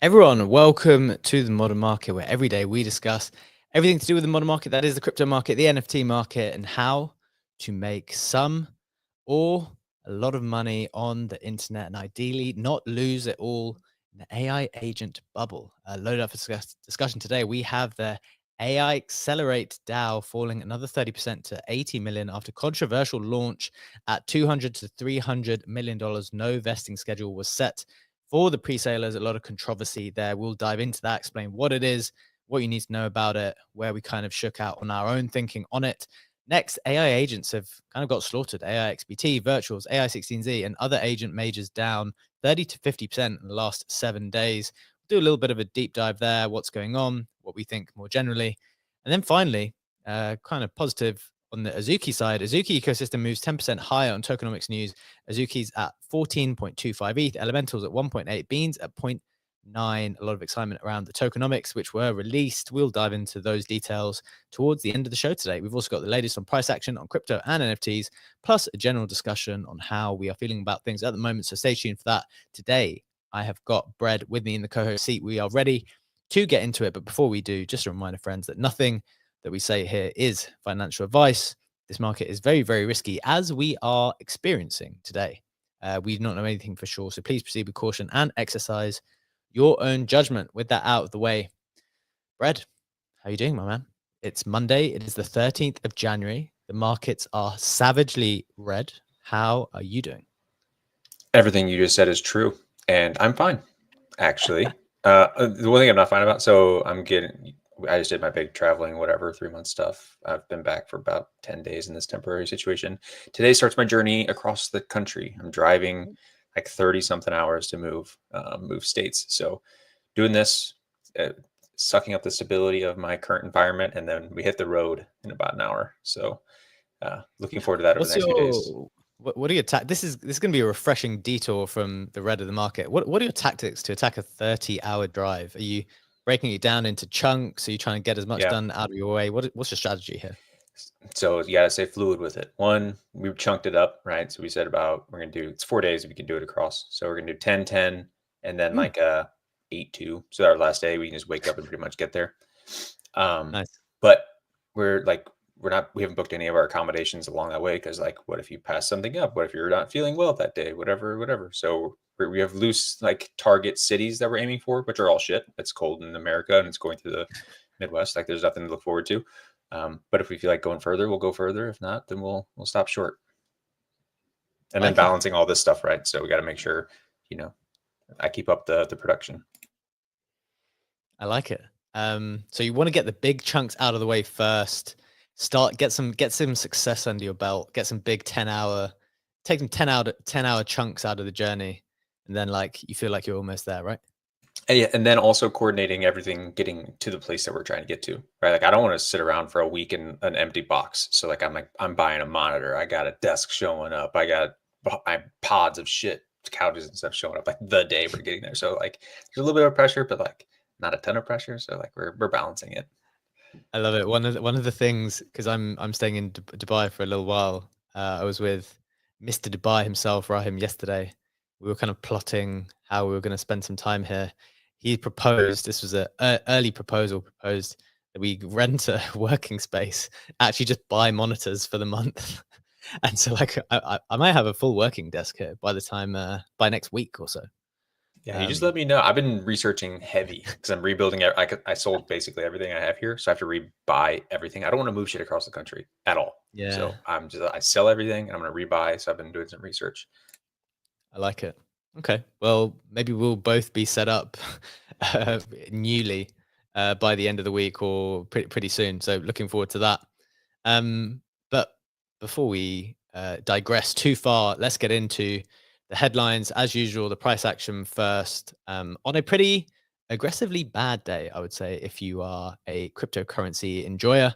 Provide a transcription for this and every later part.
Everyone, welcome to the modern market, where every day we discuss everything to do with the modern market, that is the crypto market, the NFT market, and how to make some or a lot of money on the internet, and ideally not lose it all in the AI agent bubble. Loaded up for discussion today, we have the AI Accelerate DAO falling another 30% to 80 million after controversial launch at $200 to $300 million. No vesting schedule was set for the pre-salers. A lot of controversy there. We'll dive into that, explain what it is, what you need to know about it, where we kind of shook out on our own thinking on it. Next, AI agents have kind of got slaughtered. AIXBT, Virtuals, AI16Z, and other agent majors down 30 to 50% in the last 7 days. We'll do a little bit of a deep dive there, what's going on, what we think more generally. And then finally, kind of positive on the Azuki side. Azuki ecosystem moves 10% higher on Tokenomics news. Azuki's at 14.25 ETH, Elementals at 1.8, Beans at 0.9. A lot of excitement around the tokenomics, which were released. We'll dive into those details towards the end of the show today. We've also got the latest on price action on crypto and NFTs, plus a general discussion on how we are feeling about things at the moment. So stay tuned for that. Today, I have got Brad with me in the co-host seat. We are ready to get into it. But before we do, just a reminder, friends, that nothing that we say here is financial advice. This market is very, very risky, as we are experiencing today. We do not know anything for sure, so please proceed with caution and exercise your own judgment. With that out of the way, Brad, how are you doing, my man? It's Monday. It is the 13th of January. The markets are savagely red. How are you doing? Everything you just said is true, and I'm fine, actually. The one thing I'm not fine about, so I just did my big traveling, whatever, 3-month stuff. I've been back for about 10 days in this temporary situation. Today starts my journey across the country. I'm driving like 30 something hours to move states. So doing this, sucking up the stability of my current environment, and then we hit the road in about an hour. So looking forward to that over the next few days. What are your This is going to be a refreshing detour from the red of the market. What are your tactics to attack a 30-hour drive? Are you breaking it down into chunks? Are you trying to get as much done out of your way? What's your strategy here? So you got to stay fluid with it. One, we chunked it up, right? So we said we're going to do, it's 4 days if we can do it across. So we're going to do 10, 10, and then like 8, 2. So our last day, we can just wake up and pretty much get there. Nice. But we haven't booked any of our accommodations along that way. Cause like, what if you pass something up? What if you're not feeling well that day? Whatever. So we have loose like target cities that we're aiming for, which are all shit. It's cold in America and it's going through the Midwest. Like there's nothing to look forward to. But if we feel like going further, we'll go further. If not, then we'll stop short. And then balancing all this stuff, right? So we got to make sure, I keep up the production. I like it. So you want to get the big chunks out of the way first. Get some success under your belt. Get some big 10-hour, take some 10-hour chunks out of the journey, and then like you feel like you're almost there, right? And then also coordinating everything, getting to the place that we're trying to get to, right? Like I don't want to sit around for a week in an empty box. So like I'm buying a monitor. I got a desk showing up. I got my pods of shit, couches and stuff showing up like the day we're getting there. So like there's a little bit of pressure, but like not a ton of pressure. So like we're balancing it. I love it. One of the things, because I'm staying in Dubai for a little while. I was with Mr. Dubai himself, Rahim, yesterday. We were kind of plotting how we were going to spend some time here. He proposed, this was an early proposed that we rent a working space, actually just buy monitors for the month. And so like I might have a full working desk here by the time by next week or so. Yeah, you just let me know. I've been researching heavy because I'm rebuilding. I sold basically everything I have here, so I have to rebuy everything. I don't want to move shit across the country at all. Yeah. So I sell everything and I'm going to rebuy. So I've been doing some research. I like it. Okay. Well, maybe we'll both be set up newly by the end of the week or pretty soon. So looking forward to that. But before we digress too far, let's get into the headlines. As usual, the price action first. On a pretty aggressively bad day, I would say, if you are a cryptocurrency enjoyer.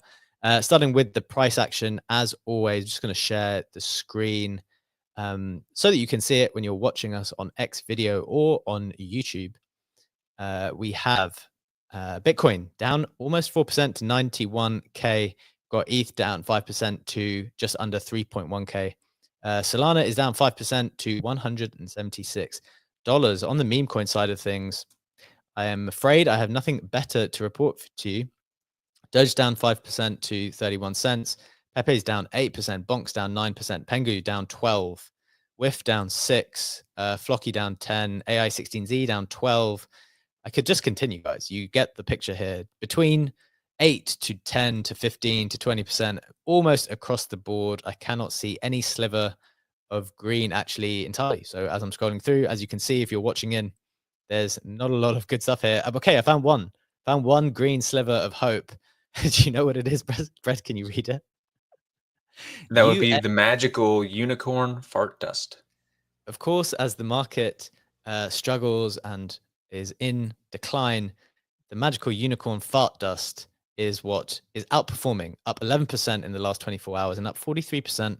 Starting with the price action, as always, just going to share the screen so that you can see it when you're watching us on X video or on YouTube. We have Bitcoin down almost 4% to 91K. Got ETH down 5% to just under 3.1K. Solana is down 5% to $176. On the meme coin side of things, I am afraid I have nothing better to report to you. Doge down 5% to 31 cents. Pepe's down 8%. Bonk's down 9%. Pengu down 12. Whiff down 6. Flocky down 10. AI16Z down 12. I could just continue, guys. You get the picture here. Between 8 to 10 to 15 to 20%, almost across the board. I cannot see any sliver of green actually entirely. So as I'm scrolling through, as you can see, if you're watching in, there's not a lot of good stuff here. Okay, I found one green sliver of hope. Do you know what it is, Brett? Can you read it? That would be the magical unicorn fart dust. Of course, as the market struggles and is in decline, the magical unicorn fart dust is what is outperforming, up 11% in the last 24 hours and up 43%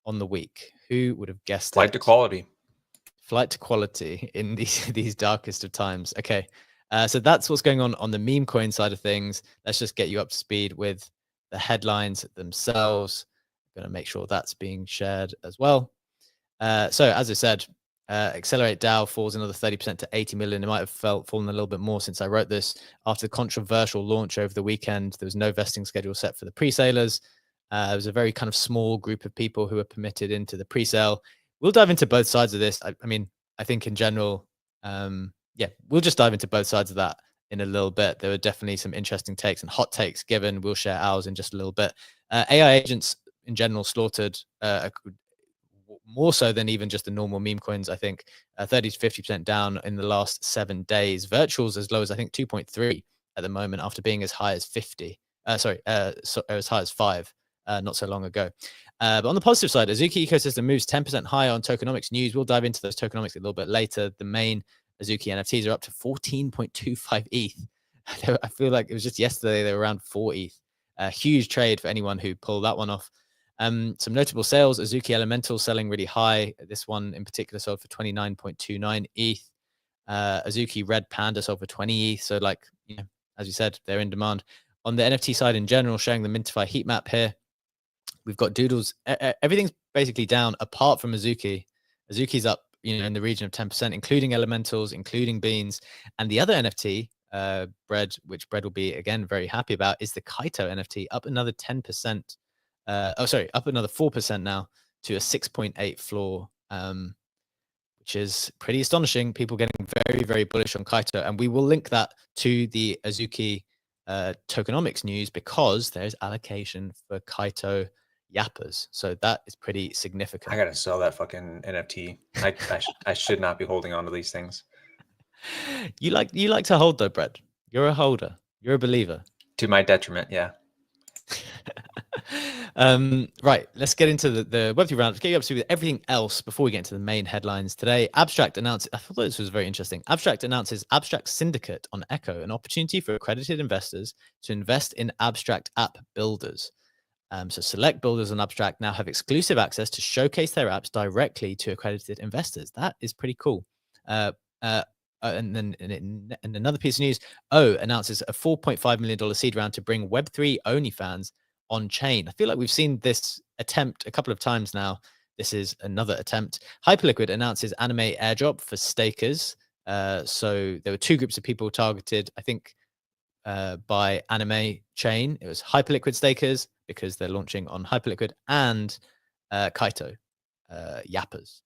on the week. Who would have guessed Flight it? to quality. Flight to quality in these darkest of times. Okay, so that's what's going on the meme coin side of things. Let's just get you up to speed with the headlines themselves. I'm going to make sure that's being shared as well. So as I said, Accelerate DAO falls another 30% to 80 million. It might have fallen a little bit more since I wrote this. After the controversial launch over the weekend, there was no vesting schedule set for the pre-salers. There was a very kind of small group of people who were permitted into the pre-sale. We'll dive into both sides of this. I mean, I think in general, yeah, we'll just dive into both sides of that in a little bit. There were definitely some interesting takes and hot takes given. We'll share ours in just a little bit. AI agents in general slaughtered more so than even just the normal meme coins. I think 30 to 50% down in the last 7 days. Virtuals as low as I think 2.3 at the moment after being as high as 50. So as high as 5 not so long ago. But on the positive side, Azuki ecosystem moves 10% higher on tokenomics news. We'll dive into those tokenomics a little bit later. The main Azuki NFTs are up to 14.25 ETH. I feel like it was just yesterday they were around 4 ETH. A huge trade for anyone who pulled that one off. Some notable sales: Azuki Elemental selling really high. This one in particular sold for 29.29 ETH. Azuki Red Panda sold for 20 ETH. So, like, you know, as you said, they're in demand. On the NFT side in general, showing the Mintify heat map here, we've got Doodles. Everything's basically down apart from Azuki. Azuki's up, you know, in the region of 10%, including Elementals, including Beans. And the other NFT, Bread, which Bread will be again very happy about, is the Kaito NFT, up another 10%. Up another 4% now to a 6.8 floor, which is pretty astonishing. People getting very, very bullish on Kaito. And we will link that to the Azuki tokenomics news because there's allocation for Kaito yappers. So that is pretty significant. I gotta sell that fucking NFT. I should not be holding on to these things. You like to hold though, Brett. You're a holder. You're a believer. To my detriment, yeah. Right, let's get into the Web3 round. Let's get you up to with everything else before we get into the main headlines today. Abstract announces, I thought this was very interesting. Abstract announces Abstract Syndicate on Echo, an opportunity for accredited investors to invest in Abstract app builders. So select builders on Abstract now have exclusive access to showcase their apps directly to accredited investors. That is pretty cool. And then in another piece of news, announces a $4.5 million seed round to bring Web3 OnlyFans on chain. I feel like we've seen this attempt a couple of times now. This is another attempt. Hyperliquid announces anime airdrop for stakers. So there were two groups of people targeted, I think, by anime chain. It was Hyperliquid stakers because they're launching on Hyperliquid, and Kaito yappers.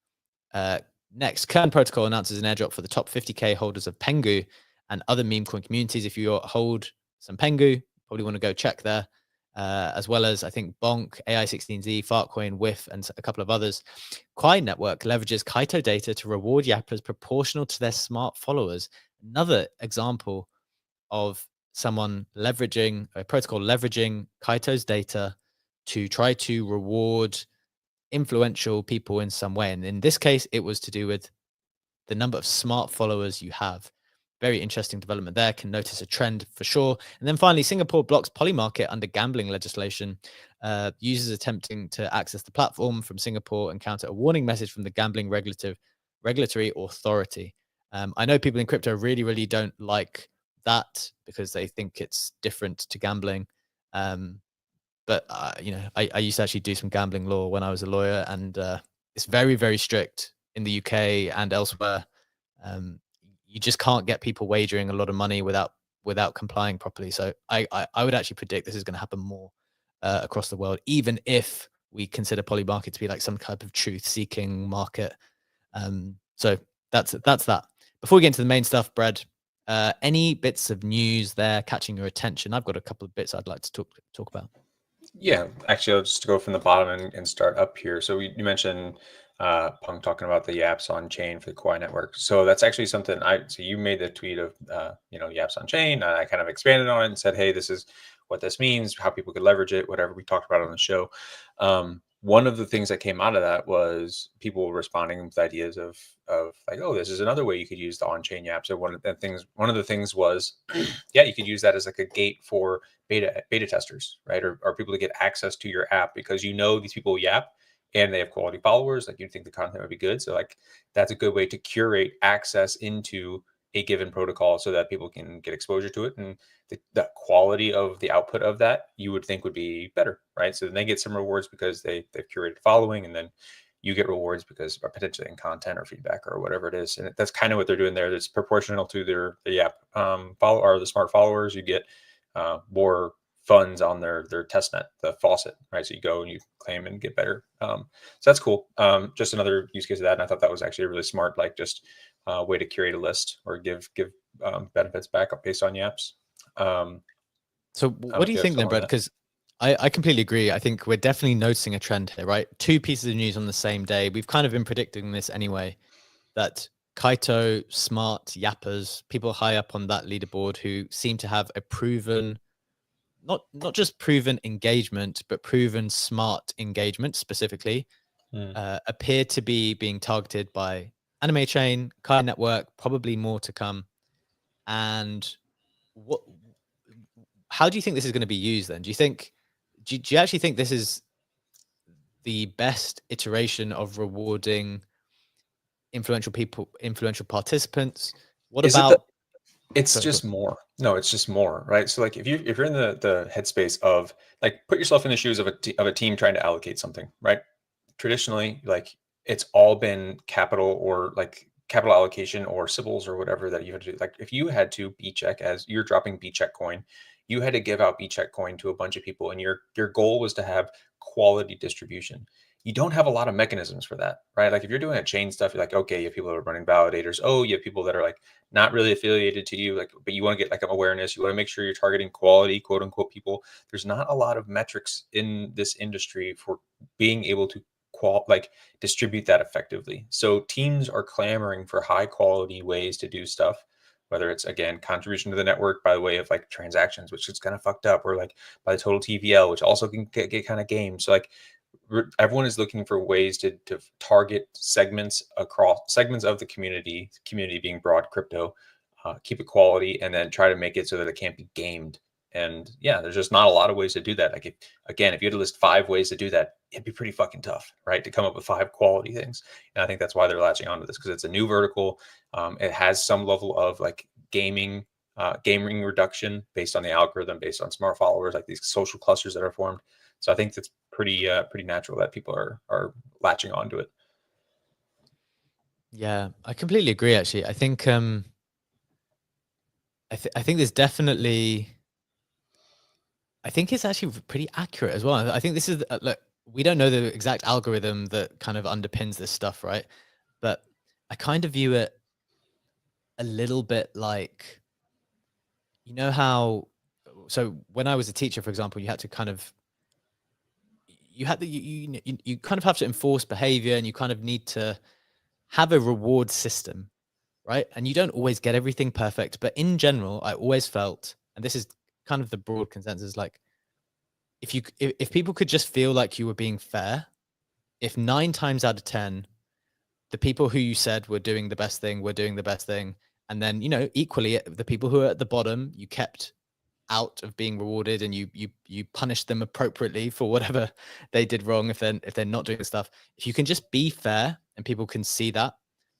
Next, Kern Protocol announces an airdrop for the top 50K holders of Pengu and other meme coin communities. If you hold some Pengu, probably want to go check there. As well as, I think, Bonk, AI16Z, Fartcoin, Whiff, and a couple of others. Quai Network leverages Kaito data to reward yappers proportional to their smart followers. Another example of someone leveraging a protocol leveraging Kaito's data to try to reward influential people in some way. And in this case, it was to do with the number of smart followers you have. Very interesting development there. Can notice a trend for sure. And then finally, Singapore blocks Polymarket under gambling legislation. Users attempting to access the platform from Singapore encounter a warning message from the gambling regulatory authority. I know people in crypto really, really don't like that because they think it's different to gambling. But you know, I used to actually do some gambling law when I was a lawyer, and it's very, very strict in the UK and elsewhere. you just can't get people wagering a lot of money without complying properly. So I would actually predict this is going to happen more across the world, even if we consider poly market to be like some type of truth-seeking market. So that's that. Before we get into the main stuff, Brad, any bits of news there catching your attention? I've got a couple of bits I'd like to talk about. Yeah, actually, I'll just go from the bottom and start up here. So you mentioned Punk talking about the Yaps on chain for the Kawhi network. So that's actually something so you made the tweet of, Yaps on chain. I kind of expanded on it and said, hey, this is what this means, how people could leverage it, whatever we talked about on the show. One of the things that came out of that was people responding with ideas of like, oh, this is another way you could use the on-chain Yaps. So one of the things was, yeah, you could use that as like a gate for beta testers, right? Or people to get access to your app because these people yap and they have quality followers. Like you think the content would be good. So like that's a good way to curate access into a given protocol so that people can get exposure to it. And the quality of the output of that you would think would be better, right? So then they get some rewards because they've curated following, and then you get rewards because potentially in content or feedback or whatever it is. And that's kind of what they're doing there. It's proportional to the app follow or the smart followers. You get more funds on their testnet, the faucet, right? So you go and you claim and get better. So that's cool. Just another use case of that. And I thought that was actually a really smart, like just way to curate a list or give benefits back up based on yaps. So what do you think then, Brad? Because I completely agree. I think we're definitely noticing a trend here, right? Two pieces of news on the same day. We've kind of been predicting this anyway, that Kaito, smart yappers, people high up on that leaderboard who seem to have a proven, not just proven engagement, but proven smart engagement specifically, appear to be being targeted by Anime Chain, Kai Network, probably more to come. And how do you think this is going to be used then? Do you actually think this is the best iteration of rewarding influential people, influential participants? What about it's just more. No, it's just more, right? So like if you're in the headspace of like put yourself in the shoes of a team trying to allocate something, right? Traditionally, like it's all been capital or like capital allocation or Sybils or whatever that you had to do. Like if you had to B check as you're dropping B check coin, you had to give out B check coin to a bunch of people, and your goal was to have quality distribution. You don't have a lot of mechanisms for that, right? Like if you're doing a chain stuff, you're like, okay, you have people that are running validators. Oh, you have people that are like not really affiliated to you, like, but you want to get like awareness. You want to make sure you're targeting quality, quote unquote, people. There's not a lot of metrics in this industry for being able to distribute that effectively. So teams are clamoring for high quality ways to do stuff, whether it's again contribution to the network by the way of like transactions, which is kind of fucked up, or like by the total TVL, which also can get kind of game. So like everyone is looking for ways to target segments of the community being broad crypto, keep it quality, and then try to make it so that it can't be gamed. And yeah, there's just not a lot of ways to do that. Like if you had to list 5 ways to do that, it'd be pretty fucking tough, right? To come up with 5 quality things. And I think that's why they're latching onto this, because it's a new vertical. It has some level of like gaming reduction based on the algorithm, based on smart followers, like these social clusters that are formed. So I think that's pretty natural that people are latching onto it. Yeah, I completely agree. Actually, I think I think there's definitely. I think it's actually pretty accurate as well. I think this is look. We don't know the exact algorithm that kind of underpins this stuff, right? But I kind of view it a little bit like, you know how. So when I was a teacher, for example, you had to kind of you had the you kind of have to enforce behavior, and you kind of need to have a reward system, right? And you don't always get everything perfect, but in general, I always felt, and this is kind of the broad consensus, like if people could just feel like you were being fair, if 9 times out of 10 the people who you said were doing the best thing were doing the best thing, and then equally the people who are at the bottom you kept out of being rewarded, and you punish them appropriately for whatever they did wrong, if they're not doing the stuff. If you can just be fair and people can see that,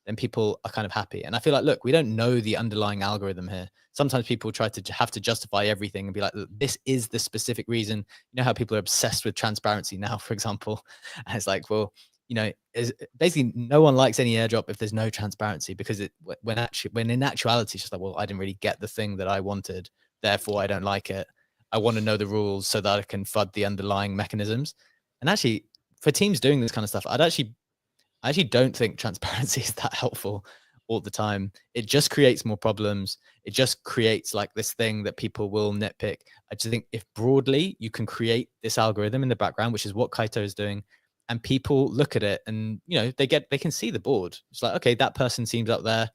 then people are kind of happy. And I feel like, look, we don't know the underlying algorithm here. Sometimes people try to have to justify everything and be like, this is the specific reason. You know how people are obsessed with transparency now, for example. And it's like, well, you know, is basically no one likes any airdrop if there's no transparency, because when in actuality it's just like, well, I didn't really get the thing that I wanted, therefore I don't like it. I want to know the rules so that I can FUD the underlying mechanisms. And actually, for teams doing this kind of stuff, I actually don't think transparency is that helpful all the time. It just creates more problems. It just creates like this thing that people will nitpick. I just think if broadly you can create this algorithm in the background, which is what Kaito is doing, and people look at it and, you know, they can see the board. It's like, okay, that person seems up there.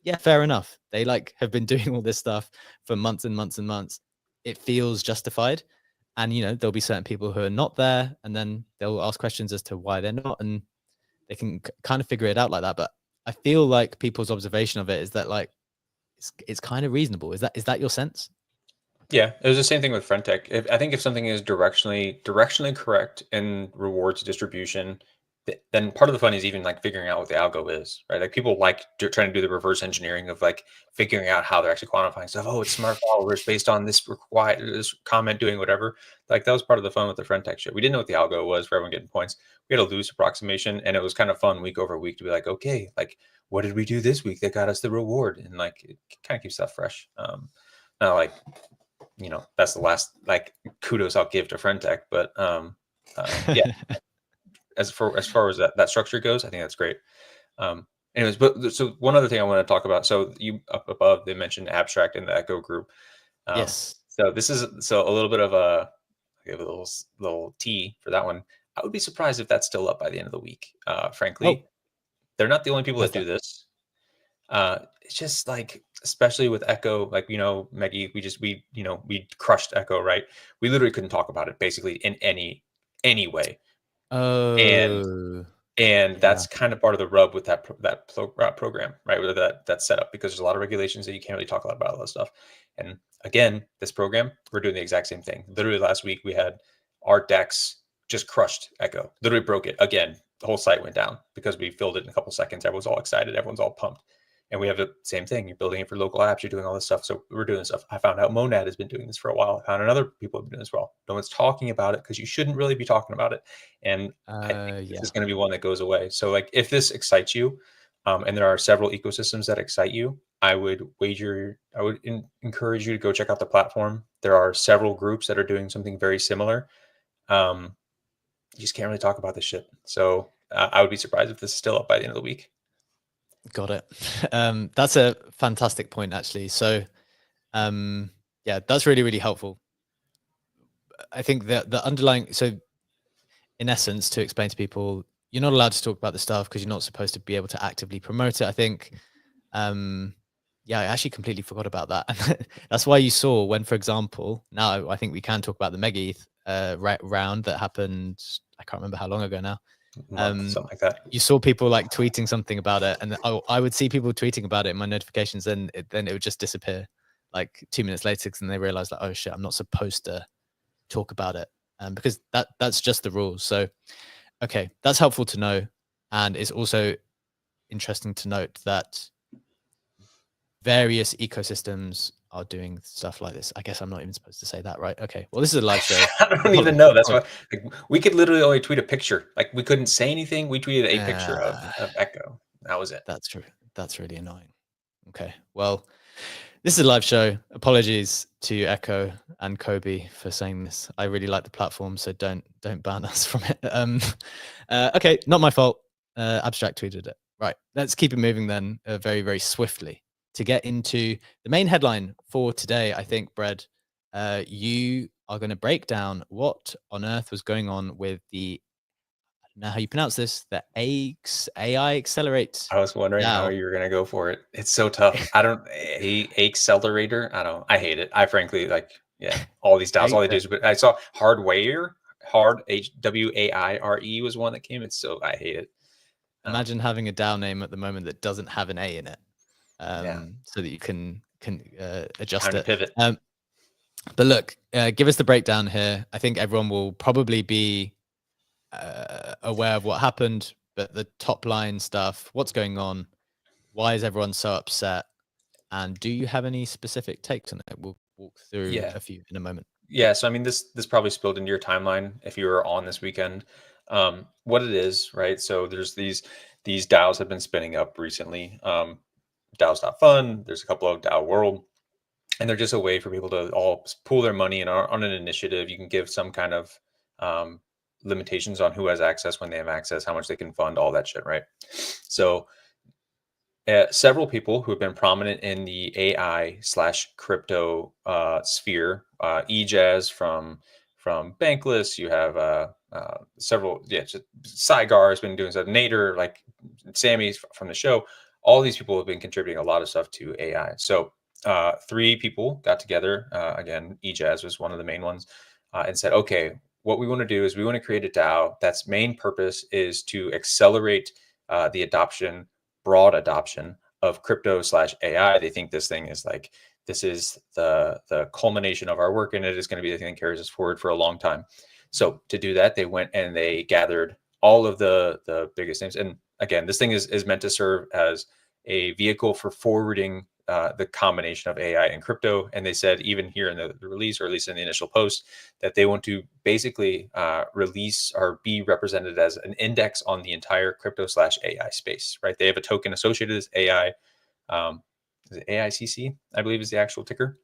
Yeah, fair enough. They like have been doing all this stuff for months and months and months. It feels justified. And, you know, there'll be certain people who are not there, and then they'll ask questions as to why they're not. And they can kind of figure it out like that. But I feel like people's observation of it is that like it's kind of reasonable. Is that your sense? Yeah, it was the same thing with Frentech. I think if something is directionally correct in rewards distribution, then part of the fun is even like figuring out what the algo is, right? Like people like trying to do the reverse engineering of like figuring out how they're actually quantifying stuff. Oh, it's smart followers based on this this comment doing whatever. Like that was part of the fun with the Frentech shit. We didn't know what the algo was for everyone getting points. We had a loose approximation, and it was kind of fun week over week to be like, okay, like what did we do this week that got us the reward? And like it kind of keeps that fresh. Not like, you know, that's the last like kudos I'll give to Frentech, but yeah, as far as that structure goes, I think that's great. Anyways, but so one other thing I want to talk about. So you up above, they mentioned abstract in the Echo group. Yes. So this is a little bit of a little T for that one. I would be surprised if that's still up by the end of the week. Frankly, they're not the only people that do this. It's just like, especially with Echo, like, you know, Maggie, we crushed Echo, right? We literally couldn't talk about it basically in any way. Oh, And that's kind of part of the rub with that program, right? With that setup, because there's a lot of regulations that you can't really talk a lot about all that stuff. And again, this program, we're doing the exact same thing. Literally last week we had our DEX just crushed Echo, literally broke it again. The whole site went down because we filled it in a couple seconds. Everyone's all excited. Everyone's all pumped. And we have the same thing. You're building it for local apps. You're doing all this stuff. So we're doing this stuff. I found out Monad has been doing this for a while. I found another people have been doing this for a while. No one's talking about it because you shouldn't really be talking about it. And I think this is going to be one that goes away. So like, if this excites you, and there are several ecosystems that excite you, I would encourage you to go check out the platform. There are several groups that are doing something very similar. You just can't really talk about this shit. So I would be surprised if this is still up by the end of the week. Got it. That's a fantastic point, actually. So, yeah, that's really, really helpful. I think that the underlying, so in essence, to explain to people, you're not allowed to talk about the stuff because you're not supposed to be able to actively promote it. I think, yeah, I actually completely forgot about that. That's why you saw when, for example, now I think we can talk about the Mega ETH round that happened. I can't remember how long ago now. Something like that. You saw people like tweeting something about it, and I would see people tweeting about it in my notifications, and then it would just disappear like 2 minutes later, because then they realized like, oh shit, I'm not supposed to talk about it, because that's just the rules. So okay, that's helpful to know. And it's also interesting to note that various ecosystems are doing stuff like this. I guess I'm not even supposed to say that, right? Okay. Well, this is a live show. I don't even know. That's why we could literally only tweet a picture. Like we couldn't say anything. We tweeted a picture of Echo. That was it. That's true. That's really annoying. Okay. Well, this is a live show. Apologies to Echo and Kobe for saying this. I really like the platform, so don't ban us from it. Okay, not my fault. Abstract tweeted it. Right. Let's keep it moving then, very, very swiftly, to get into the main headline for today. I think, Brad, you are going to break down what on earth was going on with the, I don't know how you pronounce this, the AI Accelerate. I was wondering how you were going to go for it. It's so tough. I don't, accelerator. I hate it. I frankly, like, yeah, all these DAOs, all they do is, but I saw Hardware, HWAIRE was one that came. It's so, I hate it. Imagine having a DAO name at the moment that doesn't have an A in it, so that you can adjust it. Pivot. But look, give us the breakdown here. I think everyone will probably be aware of what happened, but the top line stuff, what's going on, why is everyone so upset, and do you have any specific takes on it? We'll walk through a few in a moment. Yeah, so I mean, this probably spilled into your timeline if you were on this weekend. What it is, right? So there's these DAOs have been spinning up recently. DAOs.fun. There's a couple of DAO World, and they're just a way for people to all pool their money and on an initiative. You can give some kind of limitations on who has access, when they have access, how much they can fund, all that shit, right? So several people who have been prominent in the AI/crypto sphere, eJazz from Bankless. You have several, Saigar has been doing stuff. Nader, like Sammy from the show. All these people have been contributing a lot of stuff to AI. So three people got together. Again, eJazz was one of the main ones, and said, okay, what we want to do is we want to create a DAO that's main purpose is to accelerate the broad adoption of crypto/AI. They think this thing is like, this is the culmination of our work, and it is going to be the thing that carries us forward for a long time. So to do that, they went and they gathered all of the biggest names. And again, this thing is meant to serve as a vehicle for forwarding the combination of AI and crypto. And they said, even here in the release, or at least in the initial post, that they want to basically release or be represented as an index on the entire crypto/AI space, right? They have a token associated with AI. Is it AICC, I believe, is the actual ticker.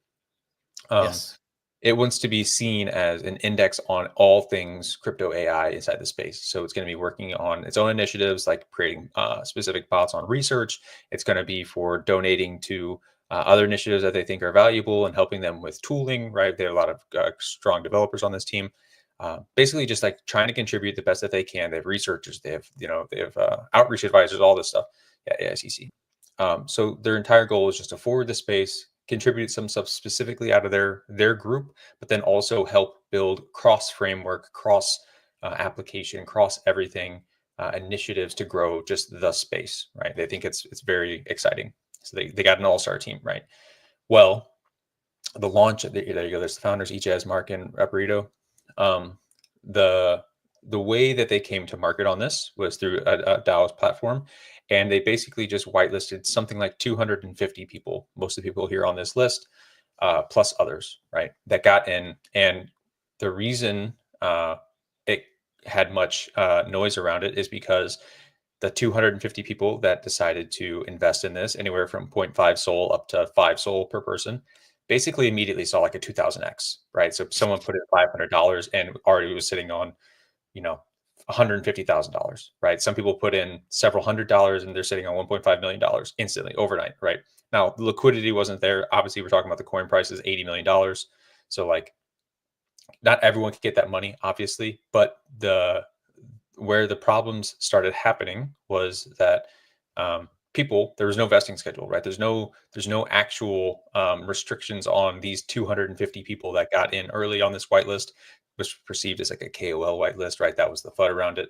Yes. It wants to be seen as an index on all things crypto AI inside the space. So it's going to be working on its own initiatives, like creating specific bots on research. It's going to be for donating to other initiatives that they think are valuable and helping them with tooling, right? They have a lot of strong developers on this team. Basically just like trying to contribute the best that they can. They have researchers, they have outreach advisors, all this stuff. Yeah, AICC. So their entire goal is just to forward the space, contribute some stuff specifically out of their group, but then also help build cross framework, cross application, cross everything initiatives to grow just the space, right? They think it's very exciting. So they got an all-star team, right? Well, the launch, there you go. There's the founders, eJazz, Mark, and Burrito. The way that they came to market on this was through a DAO's platform, and they basically just whitelisted something like 250 people. Most of the people here on this list, plus others, right, that got in. And the reason it had much noise around it is because the 250 people that decided to invest in this, anywhere from 0.5 SOL up to 5 SOL per person, basically immediately saw like a 2000x, right? So someone put in $500 and already was sitting on, $150,000, right? Some people put in several $100s and they're sitting on $1.5 million instantly overnight, right? Now, the liquidity wasn't there. Obviously, we're talking about the coin price is $80 million. So like, not everyone could get that money, obviously, but where the problems started happening was that there was no vesting schedule, right? There's no actual restrictions on these 250 people that got in early on this whitelist, was perceived as like a KOL whitelist, right? That was the FUD around it.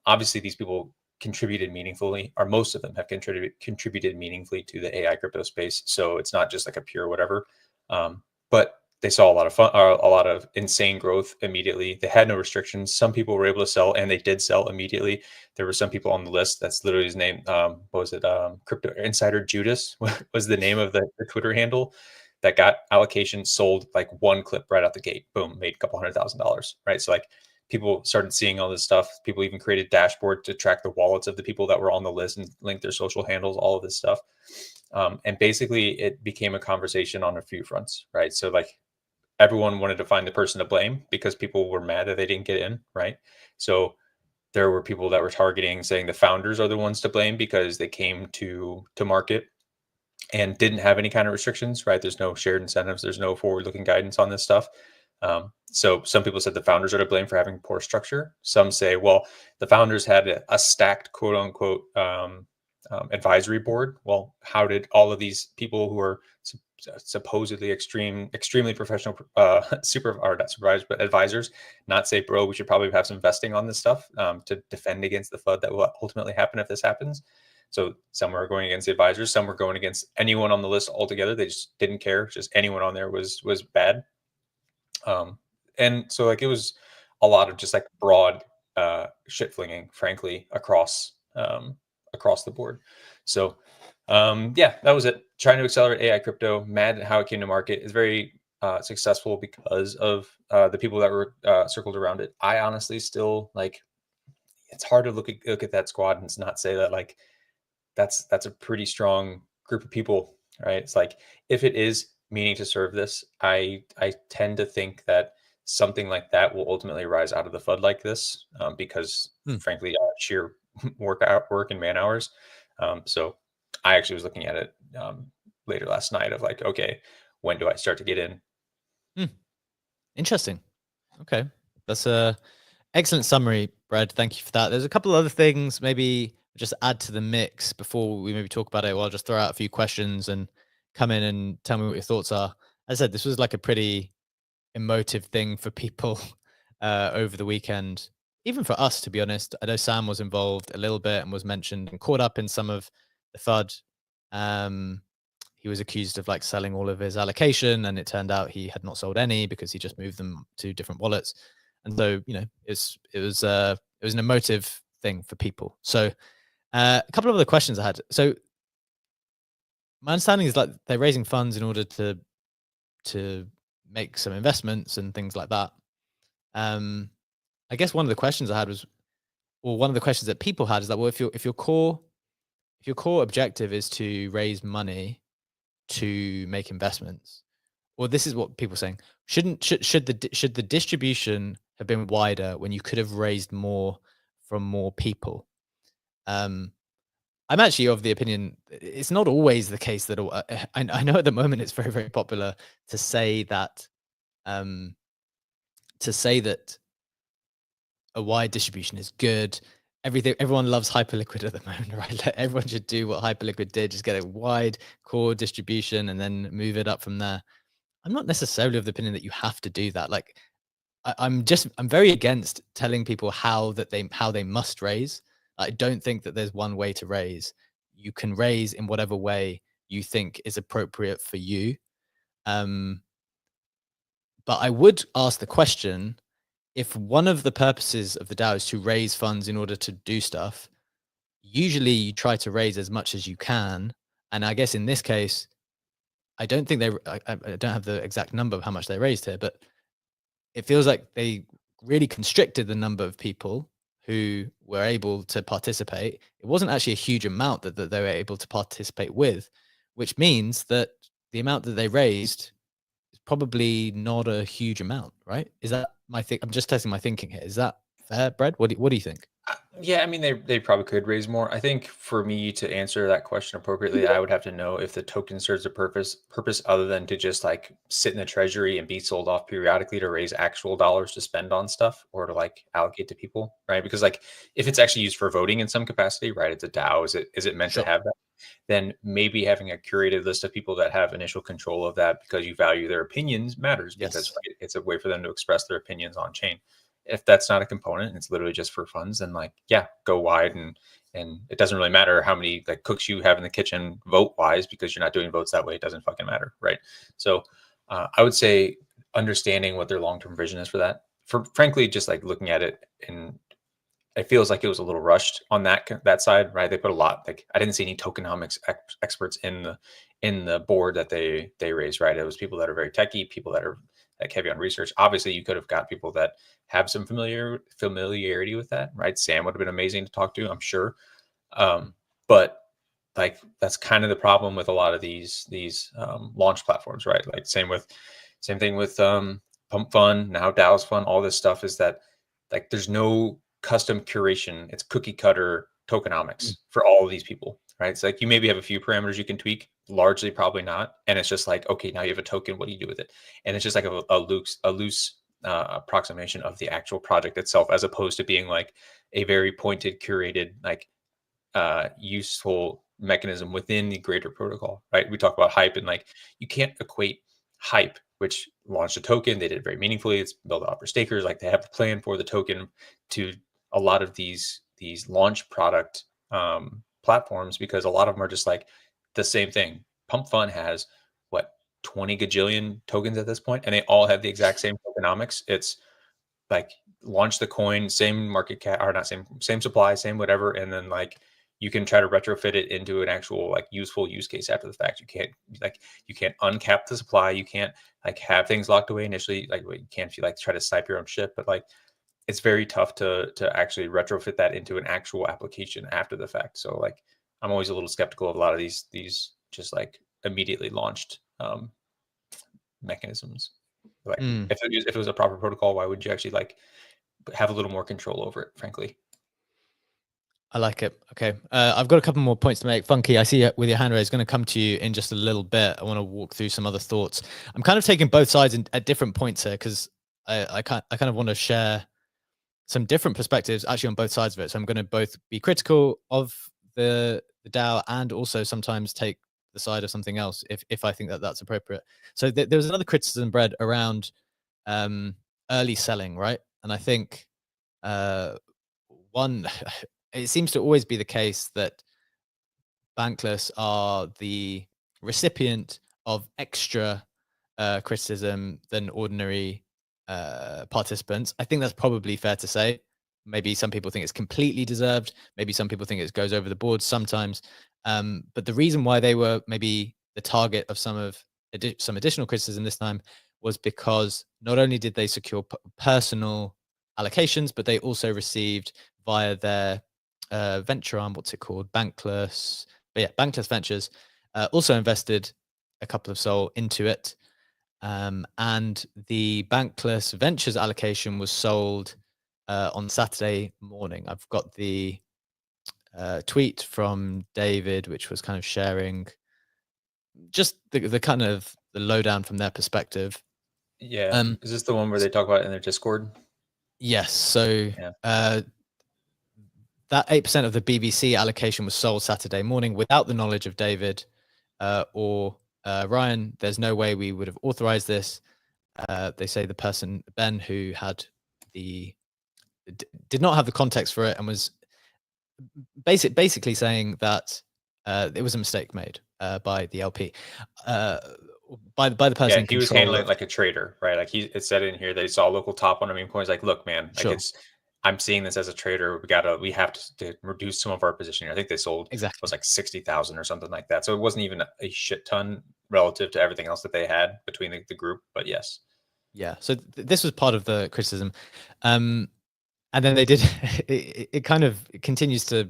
Obviously, these people contributed meaningfully, or most of them have contributed meaningfully to the AI crypto space. So it's not just like a pure whatever. But they saw a lot of fun, a lot of insane growth immediately. They had no restrictions. Some people were able to sell, and they did sell immediately. There were some people on the list. That's literally his name. What was it? Crypto Insider Judas was the name of the Twitter handle that got allocation, sold like one clip right out the gate. Boom, made a couple $100,000. Right. So like people started seeing all this stuff. People even created dashboard to track the wallets of the people that were on the list and link their social handles, all of this stuff. And basically it became a conversation on a few fronts, right? So like everyone wanted to find the person to blame because people were mad that they didn't get in, right? So there were people that were targeting, saying the founders are the ones to blame because they came to market and didn't have any kind of restrictions, right? There's no shared incentives. There's no forward-looking guidance on this stuff. So some people said the founders are to blame for having poor structure. Some say, well, the founders had a stacked quote unquote advisory board. Well, how did all of these people who are supposedly extremely professional not supervisors, but advisors not say, bro, we should probably have some vesting on this stuff to defend against the FUD that will ultimately happen if this happens? So some were going against the advisors, some were going against anyone on the list altogether. They just didn't care. Just anyone on there was bad. And so like it was a lot of just like broad shit flinging, frankly, across the board. So yeah, that was it. Trying to accelerate AI crypto. Mad at how it came to market. Is very successful because of the people that were circled around it. I honestly still like it's hard to look at that squad and not say that like that's a pretty strong group of people, right? It's like if it is meaning to serve this, I tend to think that something like that will ultimately rise out of the FUD like this, because frankly, sheer work and man hours. So I actually was looking at it later last night of like, okay, when do I start to get in? Interesting. Okay, that's a excellent summary, Brad. Thank you for that. There's a couple of other things maybe just add to the mix before we maybe talk about it. Well, I'll just throw out a few questions and come in and tell me what your thoughts are. As I said, this was like a pretty emotive thing for people over the weekend, even for us, to be honest. I know Sam was involved a little bit and was mentioned and caught up in some of the FUD. He was accused of like selling all of his allocation, and it turned out he had not sold any because he just moved them to different wallets. And so, you know, it was an emotive thing for people. So, a couple of other questions I had. So, my understanding is like they're raising funds in order to make some investments and things like that. I guess one of the questions I had was, or one of the questions that people had is that, well, if your core objective is to raise money to make investments, well, this is what people are saying. Should the distribution have been wider when you could have raised more from more people? I'm actually of the opinion it's not always the case that I know at the moment it's very, very popular to say that um, a wide distribution is good. Everyone loves Hyperliquid at the moment, right? Like everyone should do what Hyperliquid did, just get a wide core distribution and then move it up from there. I'm not necessarily of the opinion that you have to do that. Like I'm very against telling people how they must raise. I don't think that there's one way to raise. You can raise in whatever way you think is appropriate for you. But I would ask the question, if one of the purposes of the DAO is to raise funds in order to do stuff, usually you try to raise as much as you can. And I guess in this case, I don't think I don't have the exact number of how much they raised here, but it feels like they really constricted the number of people who were able to participate. It wasn't actually a huge amount that they were able to participate with, which means that the amount that they raised is probably not a huge amount, right? Is that my thing? I'm just testing my thinking here. Is that fair, Brad? What do you think? Yeah, I mean, they probably could raise more. I think for me to answer that question appropriately, I would have to know if the token serves a purpose other than to just like sit in the treasury and be sold off periodically to raise actual dollars to spend on stuff or to like allocate to people, right? Because like if it's actually used for voting in some capacity, right? It's a DAO. Is it meant to Sure. have that? Then maybe having a curated list of people that have initial control of that because you value their opinions matters because Yes. right, it's a way for them to express their opinions on chain. If that's not a component, it's literally just for funds, then like, yeah, go wide and it doesn't really matter how many like cooks you have in the kitchen vote wise because you're not doing votes that way. It doesn't fucking matter, right? So I would say understanding what their long term vision is for that. For frankly, just like looking at it and it feels like it was a little rushed on that side, right? They put a lot. Like I didn't see any tokenomics experts in the board that they raised, right? It was people that are very techie, people that are like heavy on research. Obviously, you could have got people that have some familiarity with that, right? Sam would have been amazing to talk to, I'm sure. But like that's kind of the problem with a lot of these launch platforms, right? Like same thing with Pump Fund, now DAO's Fund, all this stuff is that like there's no custom curation. It's cookie cutter Mm. tokenomics for all of these people, right? It's like you maybe have a few parameters you can tweak, largely probably not. And it's just like, okay, now you have a token. What do you do with it? And it's just like a loose approximation of the actual project itself, as opposed to being like a very pointed, curated, like useful mechanism within the greater protocol, right? We talk about hype and like you can't equate hype, which launched a token. They did it very meaningfully. It's built out for stakers. Like they have a plan for the token to a lot of these launch product platforms because a lot of them are just like the same thing. Pump Fund has what 20 gajillion tokens at this point, and they all have the exact same tokenomics. It's like launch the coin, same market cap or not same supply, same whatever, and then like you can try to retrofit it into an actual like useful use case after the fact. You can't uncap the supply. You can't like have things locked away initially. Like well, you can't if you like try to snipe your own shit, but like it's very tough to actually retrofit that into an actual application after the fact. So like I'm always a little skeptical of a lot of these just like immediately launched mechanisms. Like Mm. if it was a proper protocol, why would you actually like have a little more control over it, frankly? I like it. Okay. I've got a couple more points to make. Funky, I see you with your hand raised. Going to come to you in just a little bit. I want to walk through some other thoughts. I'm kind of taking both sides at different points here because I kind of want to share some different perspectives actually on both sides of it. So I'm going to both be critical of the DAO and also sometimes take the side of something else if I think that that's appropriate. So there was another criticism, Brad, around um, early selling, right? And I think uh, one, it seems to always be the case that Bankless are the recipient of extra criticism than ordinary participants. I think that's probably fair to say. Maybe some people think it's completely deserved. Maybe some people think it goes over the board sometimes. But the reason why they were maybe the target of some additional criticism this time was because not only did they secure personal allocations, but they also received via their venture arm, what's it called, Bankless. But yeah, Bankless Ventures also invested a couple of SOL into it. And the Bankless Ventures allocation was sold on Saturday morning. I've got the tweet from David, which was kind of sharing just the kind of the lowdown from their perspective. Yeah. Is this the one where they talk about it in their Discord? Yes. So Yeah. that 8% of the BBC allocation was sold Saturday morning without the knowledge of David or Ryan. There's no way we would have authorized this. They say the person, Ben, who had did not have the context for it and was basically saying that it was a mistake made by the LP, by the person Yeah, in he was control handling it of. like a trader, right? Like it said in here that he saw a local top on a meme coin. He's like, look, man, like Sure, I'm seeing this as a trader. We have to reduce some of our position here. I think they sold was exactly. like 60,000 or something like that. So it wasn't even a shit ton relative to everything else that they had between the group. But yes, Yeah. So this was part of the criticism, and then they did. It kind of continues to.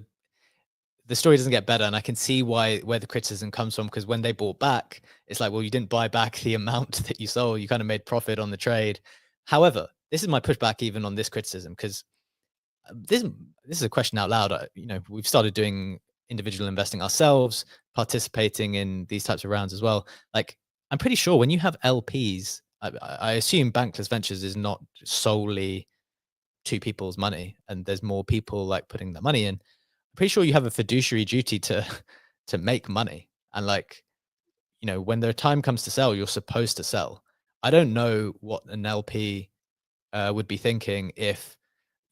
The story doesn't get better, and I can see where the criticism comes from, because when they bought back, it's like, well, you didn't buy back the amount that you sold. You kind of made profit on the trade. However, this is my pushback even on this criticism, because this is a question out loud. We've started doing individual investing ourselves, participating in these types of rounds as well. Like, I'm pretty sure when you have LPs, I assume Bankless Ventures is not solely two people's money, and there's more people like putting their money in. I'm pretty sure you have a fiduciary duty to to make money, and like, when the time comes to sell, you're supposed to sell. I don't know what an LP would be thinking if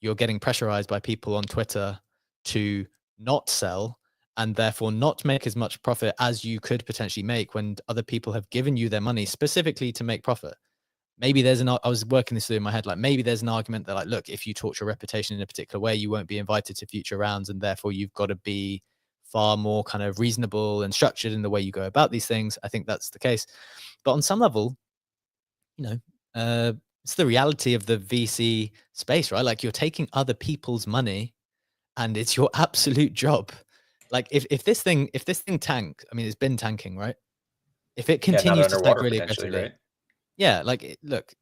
you're getting pressurized by people on Twitter to not sell and therefore not make as much profit as you could potentially make when other people have given you their money specifically to make profit. Maybe I was working this through in my head, like maybe there's an argument that, like, look, if you torch your reputation in a particular way, you won't be invited to future rounds, and therefore you've got to be far more kind of reasonable and structured in the way you go about these things. I think that's the case. But on some level, you know, it's the reality of the VC space, right? Like, you're taking other people's money and it's your absolute job. Like, if this thing tanks, I mean, it's been tanking, right? If it yeah, not continues to tank underwater really potentially, aggressively, right? yeah, like, look,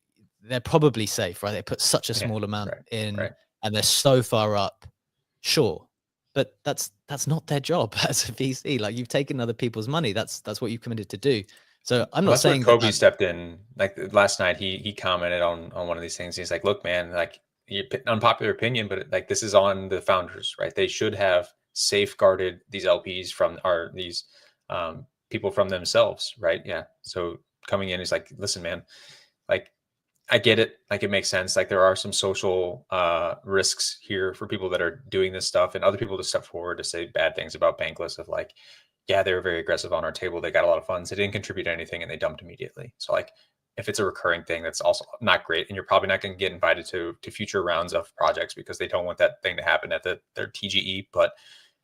they're probably safe, right? They put such a Yeah, small amount right, in right. and they're so far up. Sure. But that's not their job as a VC. Like, you've taken other people's money. That's what you've committed to do. So I'm Well, not that's where saying that Kobe stepped in. Like last night, he commented on one of these things. He's like, "Look, man, like unpopular opinion, but like this is on the founders, right? They should have safeguarded these LPs from these people from themselves, right? Yeah. So coming in, he's like, listen, man, like I get it. Like it makes sense. Like there are some social risks here for people that are doing this stuff, and other people to step forward to say bad things about Bankless of like, yeah, they were very aggressive on our table. They got a lot of funds. They didn't contribute anything and they dumped immediately. So like if it's a recurring thing, that's also not great. And you're probably not going to get invited to future rounds of projects because they don't want that thing to happen at their TGE. But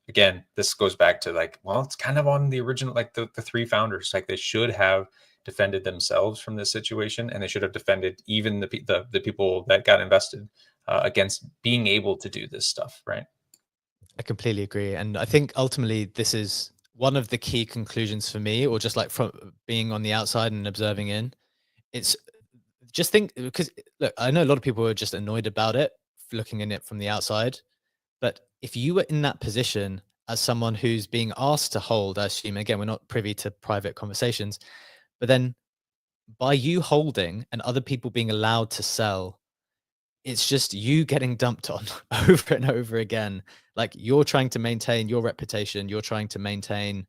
again, this goes back to like, well, it's kind of on the original, like the three founders, like they should have defended themselves from this situation, and they should have defended even the people that got invested against being able to do this stuff, right? I completely agree. And I think ultimately this is one of the key conclusions for me, or just like from being on the outside and observing in. It's just think, because look, I know a lot of people are just annoyed about it, looking in it from the outside. But if you were in that position as someone who's being asked to hold, I assume, again, we're not privy to private conversations, but then by you holding and other people being allowed to sell, it's just you getting dumped on over and over again. Like, you're trying to maintain your reputation, you're trying to maintain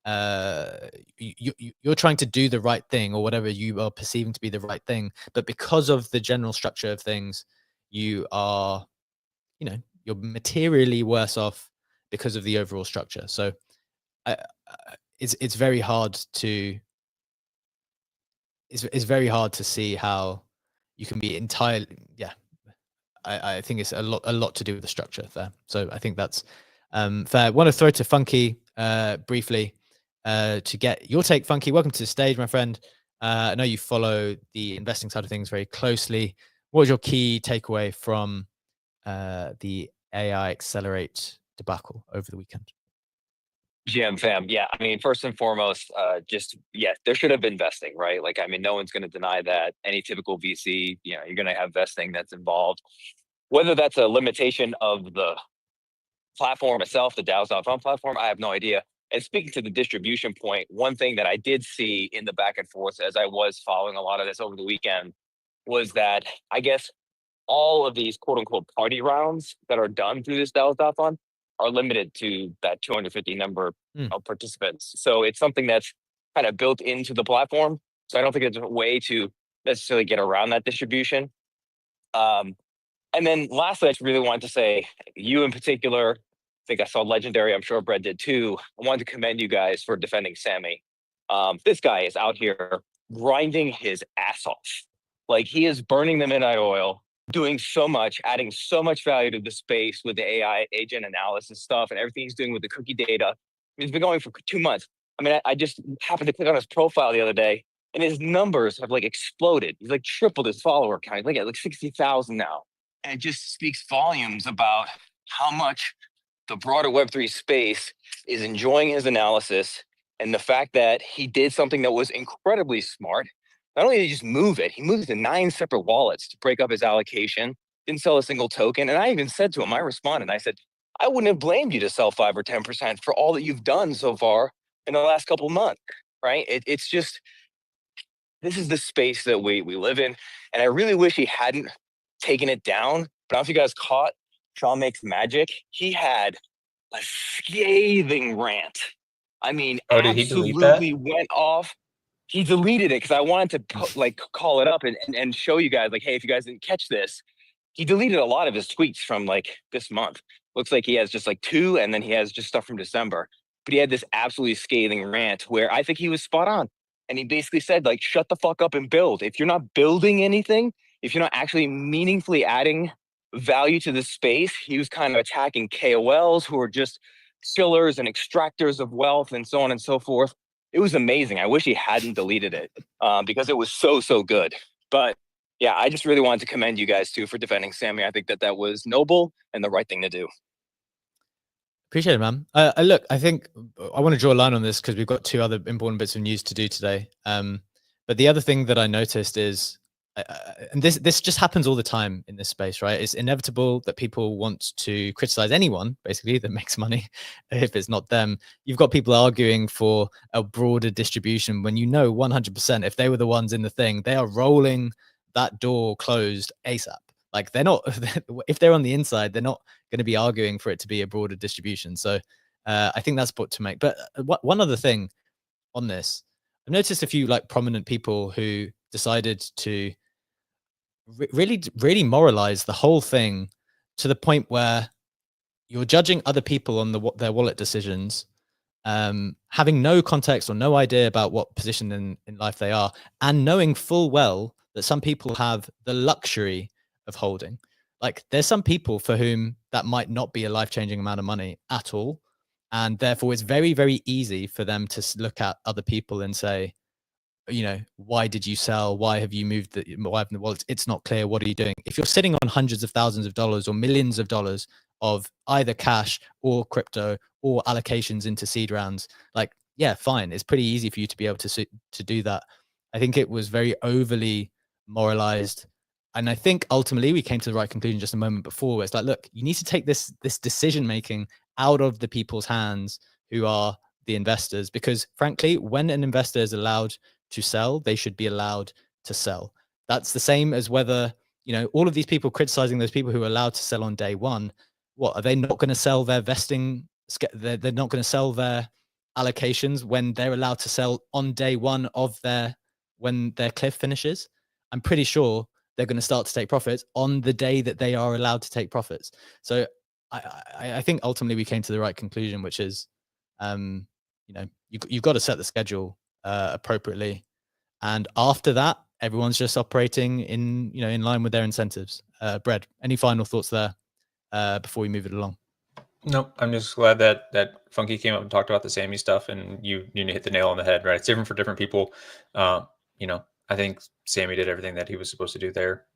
you're trying to do the right thing, or whatever you are perceiving to be the right thing, but because of the general structure of things, you are, you're materially worse off because of the overall structure. So I, it's very hard to it's very hard to see how you can be entirely, yeah. I think it's a lot to do with the structure there. So I think that's fair. I want to throw to Funky briefly to get your take. Funky, welcome to the stage, my friend. I know you follow the investing side of things very closely. What was your key takeaway from the AI Accelerate debacle over the weekend? GM fam, yeah. I mean, first and foremost, there should have been vesting, right? Like, I mean, no one's going to deny that. Any typical VC, you're going to have vesting that's involved. Whether that's a limitation of the platform itself, the DAOs.com platform, I have no idea. And speaking to the distribution point, one thing that I did see in the back and forth as I was following a lot of this over the weekend was that I guess all of these quote unquote party rounds that are done through this DAOs.com are limited to that 250 number of participants. So it's something that's kind of built into the platform. So I don't think there's a way to necessarily get around that distribution. And then lastly, I just really wanted to say, you in particular, I think I saw Legendary, I'm sure Brett did too. I wanted to commend you guys for defending Sammy. This guy is out here grinding his ass off. Like, he is burning the midnight oil, doing so much, adding so much value to the space with the AI agent analysis stuff and everything he's doing with the cookie data. He's been going for 2 months. I mean, I just happened to click on his profile the other day, and his numbers have like exploded. He's like tripled his follower count. He's like at like 60,000 now. And it just speaks volumes about how much the broader Web3 space is enjoying his analysis, and the fact that he did something that was incredibly smart. Not only did he just move it, he moved to 9 separate wallets to break up his allocation, didn't sell a single token. And I even said to him, I responded, I said, I wouldn't have blamed you to sell 5 or 10% for all that you've done so far in the last couple of months, right? It's just, this is the space that we live in. And I really wish he hadn't taken it down. But I don't know if you guys caught Sean Makes Magic. He had a scathing rant. I mean, did he delete that? absolutely went off. He deleted it because I wanted to call it up and show you guys, like, hey, if you guys didn't catch this, he deleted a lot of his tweets from like this month. Looks like he has just like 2, and then he has just stuff from December. But he had this absolutely scathing rant where I think he was spot on. And he basically said, like, shut the fuck up and build. If you're not building anything, if you're not actually meaningfully adding value to the space, he was kind of attacking KOLs who are just fillers and extractors of wealth and so on and so forth. It was amazing. I wish he hadn't deleted it because it was so good. But yeah, I just really wanted to commend you guys too for defending Sammy. I think that was noble and the right thing to do. Appreciate it, man. Look, I think I want to draw a line on this because we've got 2 other important bits of news to do today. But the other thing that I noticed is, and this just happens all the time in this space, right? It's inevitable that people want to criticize anyone, basically, that makes money. If it's not them, you've got people arguing for a broader distribution when 100% if they were the ones in the thing, they are rolling that door closed ASAP. Like, they're not, if they're on the inside, they're not going to be arguing for it to be a broader distribution. So I think that's put to make. But one other thing on this, I've noticed a few like prominent people who decided to really moralize the whole thing to the point where you're judging other people on their wallet decisions, having no context or no idea about what position in life they are, and knowing full well that some people have the luxury of holding. Like, there's some people for whom that might not be a life-changing amount of money at all. And therefore it's very, very easy for them to look at other people and say, why did you sell? Why have you moved why have the wallets? It's not clear. What are you doing? If you're sitting on hundreds of thousands of dollars or millions of dollars of either cash or crypto or allocations into seed rounds, like, yeah, fine. It's pretty easy for you to be able to do that. I think it was very overly moralized. And I think ultimately we came to the right conclusion just a moment before, where it's like, look, you need to take this decision making out of the people's hands who are the investors, because frankly, when an investor is allowed to sell, they should be allowed to sell. That's the same as whether, all of these people criticizing those people who are allowed to sell on day one. What, are they not going to sell their vesting? They're not going to sell their allocations when they're allowed to sell on day one when their cliff finishes? I'm pretty sure they're going to start to take profits on the day that they are allowed to take profits. So I think ultimately we came to the right conclusion, which is, you've got to set the schedule appropriately, and after that, everyone's just operating in line with their incentives. Brad, any final thoughts there before we move it along? No, I'm just glad that Funky came up and talked about the Sammy stuff, and you hit the nail on the head, right? It's different for different people. I think Sammy did everything that he was supposed to do there,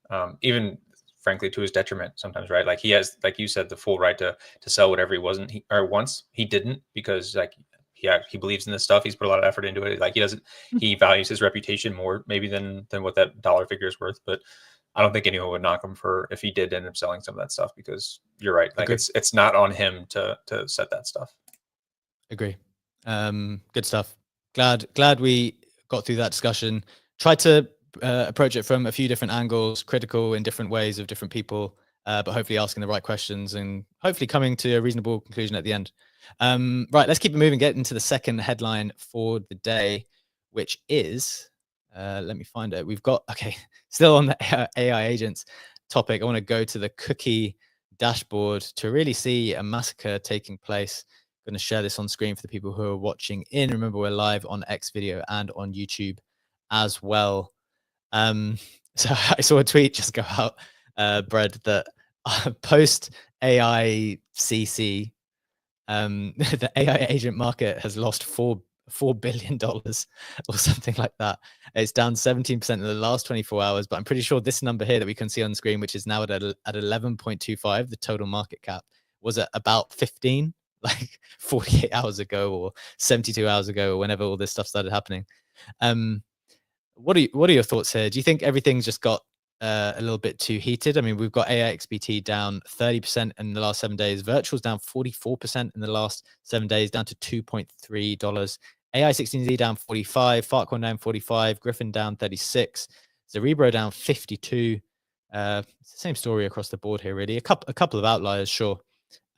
even frankly to his detriment sometimes, right? Like he has, like you said, the full right to sell whatever he wants. He didn't, because he believes in this stuff. He's put a lot of effort into it. Like he values his reputation more maybe than what that dollar figure is worth. But I don't think anyone would knock him for if he did end up selling some of that stuff, because you're right. Like it's not on him to set that stuff. Agree. Good stuff. Glad we got through that discussion. Tried to approach it from a few different angles, critical in different ways of different people, but hopefully asking the right questions and hopefully coming to a reasonable conclusion at the end. Right, let's keep it moving. Get into the second headline for the day, which is, let me find it. We've got, still on the AI agents topic. I want to go to the cookie dashboard to really see a massacre taking place. I'm going to share this on screen for the people who are watching in. Remember, we're live on X video and on YouTube as well. So I saw a tweet just go out, Brad, that post AICC, the AI agent market has lost $4 billion or something like that. It's down 17% in the last 24 hours, but I'm pretty sure this number here that we can see on the screen, which is now at 11.25, the total market cap, was at about 15, like 48 hours ago or 72 hours ago, or whenever all this stuff started happening. What are your thoughts here? Do you think everything's just got a little bit too heated? I mean, we've got AIXBT down 30% in the last 7 days. Virtual's down 44% in the last 7 days, down to $2.3. AI16Z down 45, Fartcoin down 45, Griffin down 36, Cerebro down 52. It's the same story across the board here, really. A couple of outliers, sure,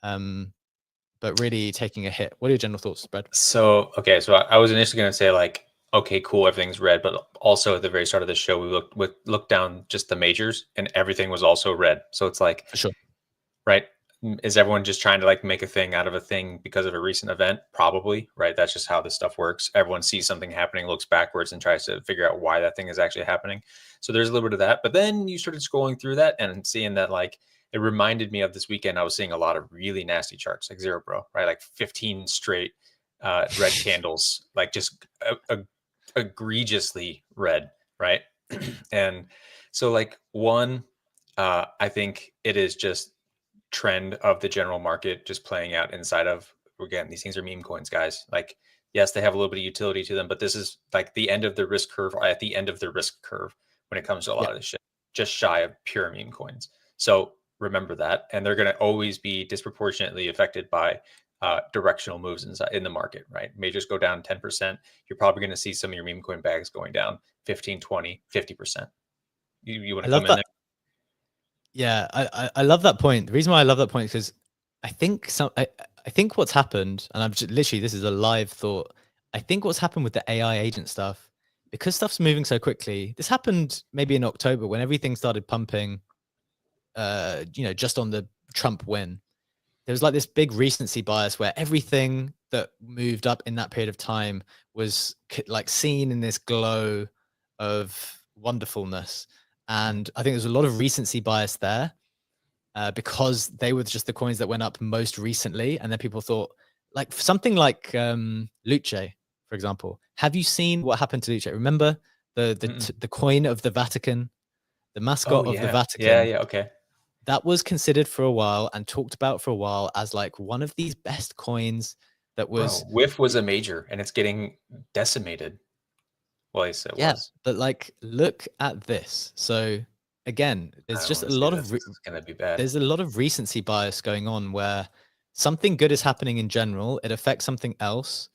but really taking a hit. What are your general thoughts, Brad? So I was initially going to say, like, okay, cool, everything's red, but also at the very start of the show, we looked down just the majors, and everything was also red. So it's like, for sure, right? Is everyone just trying to like make a thing out of a thing because of a recent event? Probably, right? That's just how this stuff works. Everyone sees something happening, looks backwards, and tries to figure out why that thing is actually happening. So there's a little bit of that. But then you started scrolling through that and seeing that, like, it reminded me of this weekend. I was seeing a lot of really nasty charts, like Zero Bro, right? Like 15 straight red candles, like just egregiously red, right? And so, like, I think it is just trend of the general market just playing out inside of, again, these things are meme coins, guys. Like, yes, they have a little bit of utility to them, but this is like the end of the risk curve, or at the end of the risk curve when it comes to a lot of this shit, just shy of pure meme coins. So remember that, and they're going to always be disproportionately affected by directional moves in the market, right? Majors go down 10%. You're probably going to see some of your meme coin bags going down 15, 20, 50%. You want to come in there? Yeah, I love that point. The reason why I love that point is because I think what's happened, and literally, this is a live thought. I think what's happened with the AI agent stuff, because stuff's moving so quickly. This happened maybe in October when everything started pumping. Just on the Trump win, there was like this big recency bias where everything that moved up in that period of time was like seen in this glow of wonderfulness. And I think there's a lot of recency bias there because they were just the coins that went up most recently. And then people thought, like something like Luce, for example. Have you seen what happened to Luce? Remember the coin of the Vatican, the mascot of the Vatican? Yeah, okay. That was considered for a while and talked about for a while as like one of these best coins that was. Bro, WIF was a major and it's getting decimated. Well, at least it was. But like, look at this. So again, there's just a lot of this is gonna be bad. there's a lot of recency bias going on where something good is happening in general, it affects something else,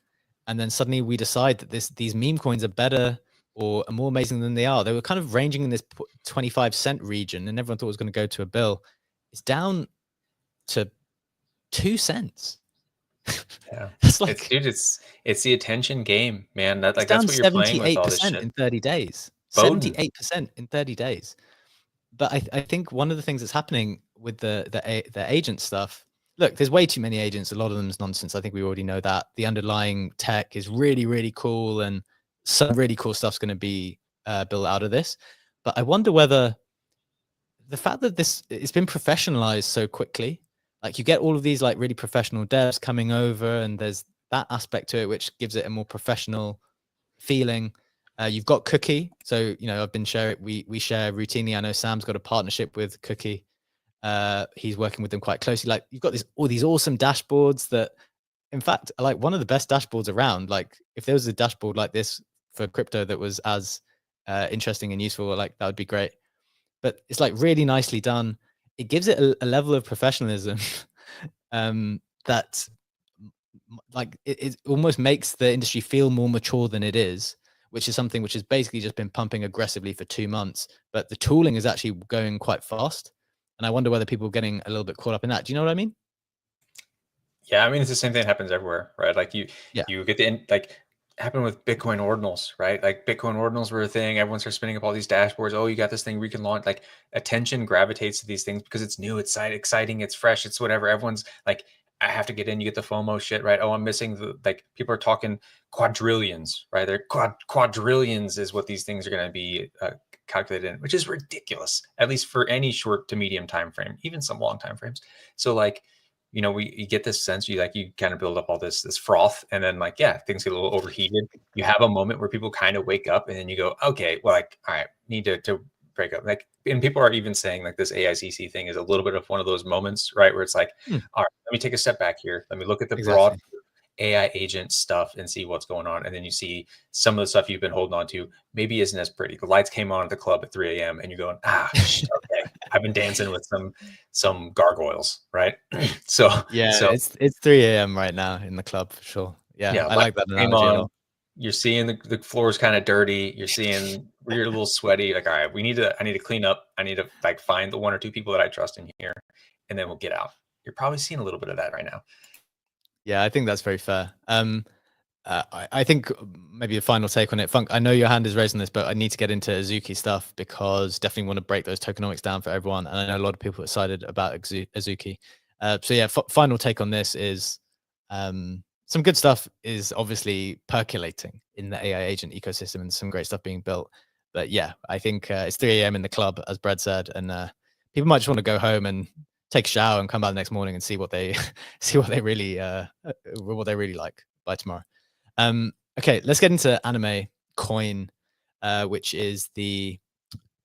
and then suddenly we decide that these meme coins are better or are more amazing than they are. They were kind of ranging in this 25-cent region, and everyone thought it was going to go to a bill. It's down to 2 cents. Yeah, It's like, dude, it's the attention game, man. That like down that's what you're playing with all this 78% shit. in 30 days. Bowden. 78% in 30 days. But I think one of the things that's happening with the agent stuff, look, there's way too many agents. A lot of them is nonsense. I think we already know that. The underlying tech is really, really cool, and some really cool stuff's going to be built out of this. But I wonder whether the fact that it's been professionalized so quickly, like you get all of these like really professional devs coming over, and there's that aspect to it which gives it a more professional feeling. You've got Cookie, so I've been sharing. We share routinely. I know Sam's got a partnership with Cookie. He's working with them quite closely. Like you've got all these awesome dashboards that, in fact, are like one of the best dashboards around. Like if there was a dashboard like this for crypto that was as interesting and useful, like that would be great. But it's like really nicely done. It gives it a level of professionalism that like it almost makes the industry feel more mature than it is, which is something which has basically just been pumping aggressively for 2 months. But the tooling is actually going quite fast. And I wonder whether people are getting a little bit caught up in that. Do you know what I mean? Yeah, I mean, it's the same thing that happens everywhere, right? Like you get the happened with Bitcoin ordinals, right? Like Bitcoin ordinals were a thing. Everyone starts spinning up all these dashboards. Oh, you got this thing we can launch. Like attention gravitates to these things because it's new, it's exciting, it's fresh, it's whatever. Everyone's like, I have to get in. You get the FOMO shit, right? Oh, I'm missing like people are talking quadrillions, right? They're quadrillions is what these things are going to be calculated in, which is ridiculous, at least for any short to medium time frame, even some long time frames. So like, you get this sense, you kind of build up all this froth, and then like, yeah, things get a little overheated. You have a moment where people kind of wake up, and then you go, okay, well, like, all right, need to break up. Like, and people are even saying like this AICC thing is a little bit of one of those moments, right? Where it's like, all right, let me take a step back here. Let me look at the broad AI agent stuff and see what's going on. And then you see some of the stuff you've been holding on to maybe isn't as pretty. The lights came on at the club at 3 a.m. and you're going, okay, I've been dancing with some gargoyles, right? So it's 3 a.m. right now in the club for sure. Yeah, I like that analogy a lot. You're seeing the floor is kind of dirty. You're seeing you're a little sweaty. Like, all right, I need to clean up. I need to like find the 1 or 2 people that I trust in here, and then we'll get out. You're probably seeing a little bit of that right now. Yeah, I think that's very fair. I think maybe a final take on it. Funk, I know your hand is raised on this, but I need to get into Azuki stuff because definitely want to break those tokenomics down for everyone. And I know a lot of people are excited about Azuki. So yeah, final take on this is some good stuff is obviously percolating in the AI agent ecosystem and some great stuff being built. But yeah, I think it's 3 a.m. in the club, as Brad said, and people might just want to go home and take a shower and come out the next morning and see what they really like by tomorrow. Okay, let's get into Animecoin, which is the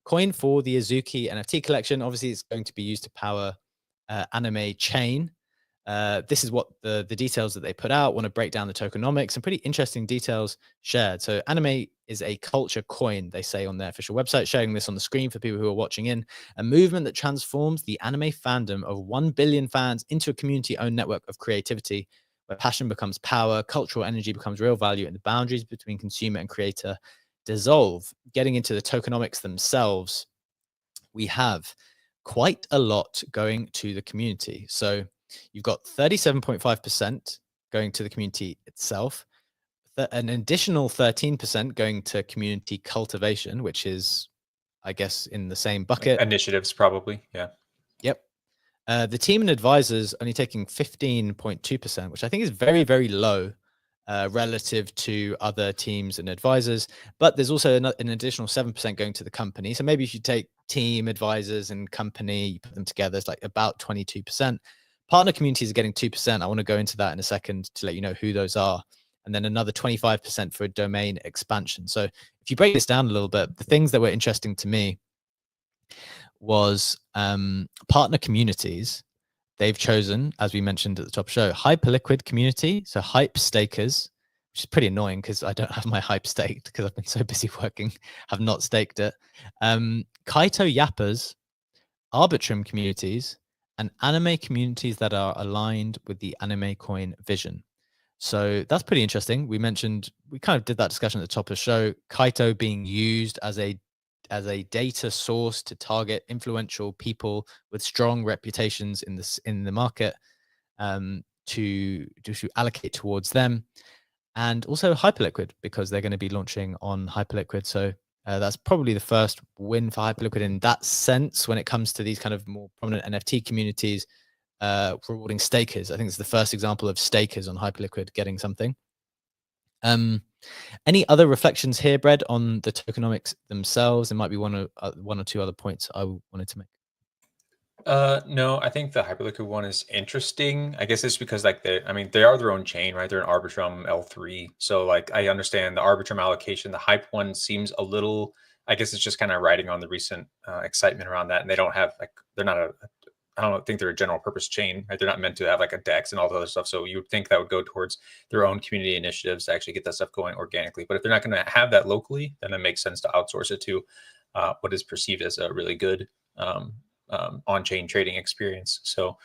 coin for the Azuki NFT collection. Obviously, it's going to be used to power Anime Chain. This is what the details that they put out. Want to break down the tokenomics, some pretty interesting details shared. So Anime is a culture coin, they say on their official website, showing this on the screen for people who are watching in, a movement that transforms the anime fandom of 1 billion fans into a community-owned network of creativity, where passion becomes power, cultural energy becomes real value, and the boundaries between consumer and creator dissolve. Getting into the tokenomics themselves, we have quite a lot going to the community. So you've got 37.5% going to the community itself, an additional 13% going to community cultivation, which is, I guess, in the same bucket. Initiatives, probably. Yeah. Yep. The team and advisors only taking 15.2%, which I think is very, very low relative to other teams and advisors. But there's also an additional 7% going to the company. So maybe if you take team, advisors, and company, you put them together, it's like about 22%. Partner communities are getting 2%. I want to go into that in a second to let you know who those are. and then another 25% for a domain expansion. So if you break this down a little bit, the things that were interesting to me was partner communities. They've chosen, as we mentioned at the top show, Hyperliquid community, so hype stakers, which is pretty annoying because I don't have my hype staked because I've been so busy working, have not staked it. Kaito yappers, Arbitrum communities, and anime communities that are aligned with the Animecoin vision. So that's pretty interesting. We kind of did that discussion at the top of the show. Kaito being used as a data source to target influential people with strong reputations in the market, to allocate towards them, and also Hyperliquid because they're going to be launching on Hyperliquid. So that's probably the first win for Hyperliquid in that sense when it comes to these kind of more prominent NFT communities rewarding stakers. I think it's the first example of stakers on Hyperliquid getting something. Any other reflections here, Brad, on the tokenomics themselves? There might be one or two other points I wanted to make. No, I think the Hyperliquid one is interesting. I guess it's because like they are their own chain, right? They're an Arbitrum L3. So like I understand the Arbitrum allocation. The hype one seems a little, I guess it's just kind of riding on the recent excitement around that. And they don't have like, they're not I don't think they're a general purpose chain, right? They're not meant to have like a DEX and all the other stuff. So you would think that would go towards their own community initiatives to actually get that stuff going organically. But if they're not going to have that locally, then it makes sense to outsource it to what is perceived as a really good on-chain trading experience. So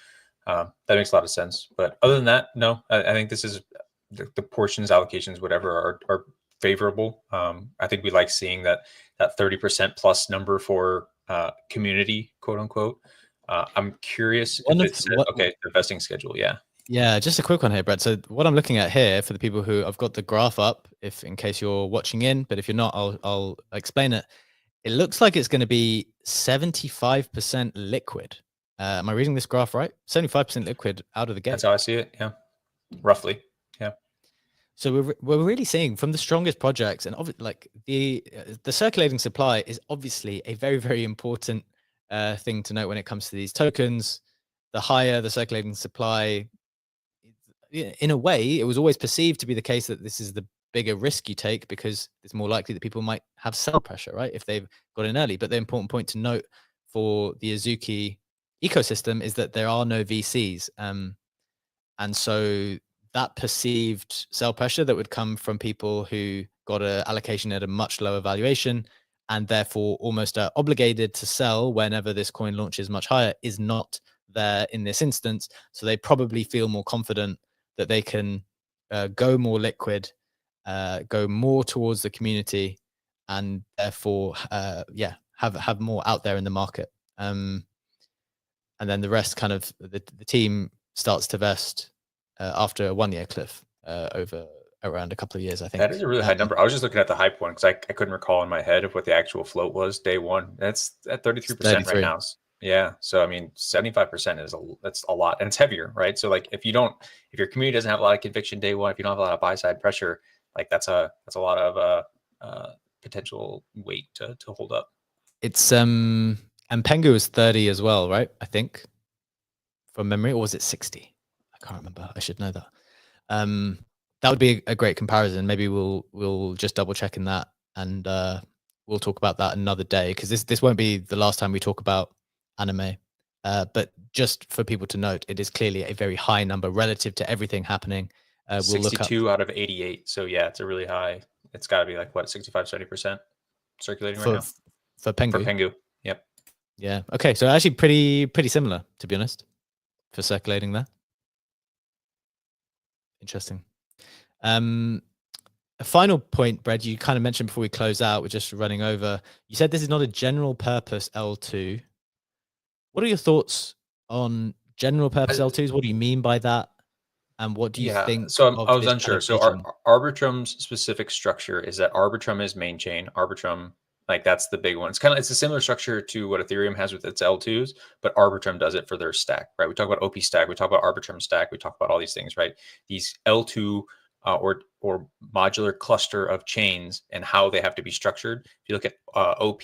that makes a lot of sense. But other than that, no, I think this is the portions, allocations, whatever are favorable. I think we like seeing that 30% plus number for community, quote unquote. I'm curious if it's okay, the vesting schedule. Yeah, just a quick one here, Brad. So what I'm looking at here for the people who I've got the graph up, if in case you're watching in, but if you're not, I'll explain it. It looks like it's going to be 75% liquid. Am I reading this graph right? 75% liquid out of the gate. That's how I see it. Yeah, roughly. Yeah. So we're really seeing from the strongest projects, and like the circulating supply is obviously a very, very important thing to note when it comes to these tokens. The higher the circulating supply, in a way, it was always perceived to be the case that this is the bigger risk you take because it's more likely that people might have sell pressure, right? If they've got in early. But the important point to note for the Azuki ecosystem is that there are no VCs. And so that perceived sell pressure that would come from people who got an allocation at a much lower valuation and therefore almost are obligated to sell whenever this coin launches much higher is not there in this instance. So they probably feel more confident that they can go more liquid, go more towards the community, and therefore, have more out there in the market. And then the rest, kind of the team starts to vest after a 1 year cliff over around a couple of years, I think. That is a really high number. I was just looking at the hype one because I couldn't recall in my head of what the actual float was day one. That's at 33% right now. Yeah. So I mean, 75% that's a lot, and it's heavier, right? So like if your community doesn't have a lot of conviction day one, if you don't have a lot of buy side pressure, like that's a lot of potential weight to hold up. It's and Pengu is 30 as well, right? I think from memory, or was it 60? I can't remember. I should know that. That would be a great comparison. Maybe we'll just double check in that, and we'll talk about that another day because this won't be the last time we talk about anime. But just for people to note, it is clearly a very high number relative to everything happening. We'll 62 out of 88. So yeah, it's a really high. It's got to be like what, 65-70% circulating right now for Pengu. For Pengu, yep. Yeah. Okay. So actually, pretty similar, to be honest, for circulating there. Interesting. A final point, Brad, you kind of mentioned before we close out, we're just running over. You said this is not a general purpose L2. What are your thoughts on general purpose L2s? What do you mean by that? And what do you think? So I was unsure. So Arbitrum's specific structure is that Arbitrum is main chain. Arbitrum, like that's the big one. It's a similar structure to what Ethereum has with its L2s, but Arbitrum does it for their stack, right? We talk about OP stack, we talk about Arbitrum stack, we talk about all these things, right? These L2 or modular cluster of chains and how they have to be structured. If you look at OP,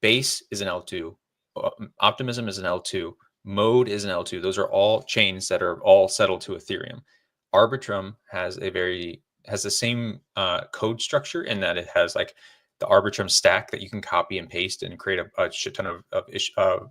base is an L2, Optimism is an L2, Mode is an L2. Those are all chains that are all settled to Ethereum. Arbitrum has a very has the same code structure in that it has like the Arbitrum stack that you can copy and paste and create a shit ton of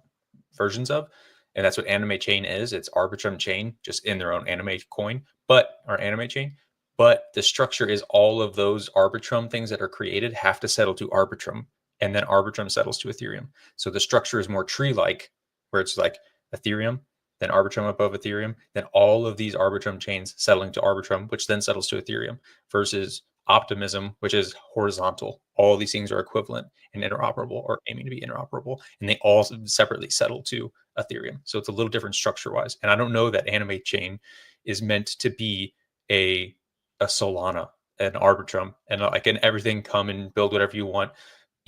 versions of. And that's what Anime Chain is. It's Arbitrum chain, just in their own anime coin, or anime chain. But the structure is all of those Arbitrum things that are created have to settle to Arbitrum, and then Arbitrum settles to Ethereum. So the structure is more tree-like, where it's like Ethereum, then Arbitrum above Ethereum, then all of these Arbitrum chains settling to Arbitrum, which then settles to Ethereum, versus Optimism, which is horizontal. All these things are equivalent and interoperable, or aiming to be interoperable, and they all separately settle to Ethereum. So it's a little different structure-wise. And I don't know that Anime Chain is meant to be a Solana, an Arbitrum, and like an everything come and build whatever you want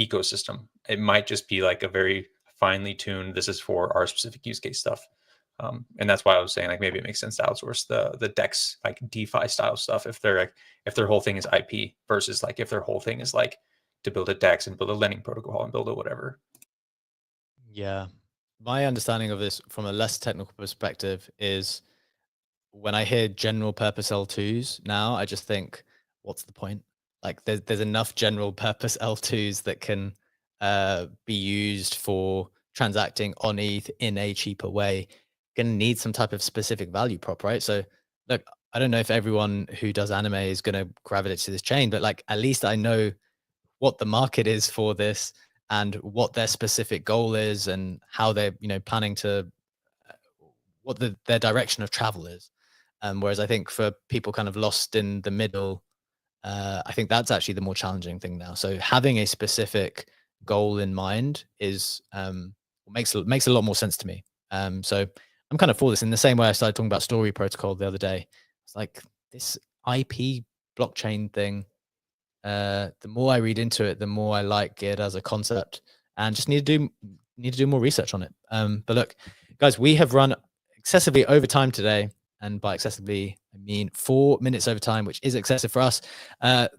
ecosystem. It might just be like a very finely tuned, this is for our specific use case stuff. And that's why I was saying like maybe it makes sense to outsource the DEX, like DeFi style stuff, if their whole thing is IP, versus like if their whole thing is like to build a DEX and build a lending protocol and build a whatever. Yeah. My understanding of this from a less technical perspective is when I hear general purpose L2s now, I just think, what's the point? Like there's enough general purpose L2s that can be used for transacting on ETH in a cheaper way. Going to need some type of specific value prop, right? So look, I don't know if everyone who does anime is going to gravitate to this chain, but like at least I know what the market is for this and what their specific goal is and how they're, planning to, what their direction of travel is. Whereas I think for people kind of lost in the middle, I think that's actually the more challenging thing now. So having a specific goal in mind is makes a lot more sense to me. So I'm kind of for this in the same way I started talking about Story Protocol the other day. It's like this IP blockchain thing. The more I read into it, the more I like it as a concept, and just need to do more research on it. But look, guys, we have run excessively over time today. And by excessively, I mean 4 minutes over time, which is excessive for us.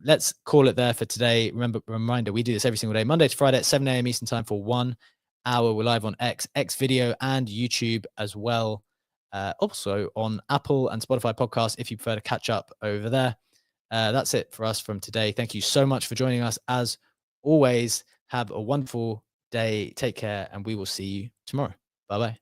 Let's call it there for today. Reminder, we do this every single day, Monday to Friday at 7 a.m. Eastern time for 1 hour. We're live on X video, and YouTube as well. Also on Apple and Spotify podcasts, if you prefer to catch up over there. That's it for us from today. Thank you so much for joining us. As always, have a wonderful day. Take care, and we will see you tomorrow. Bye-bye.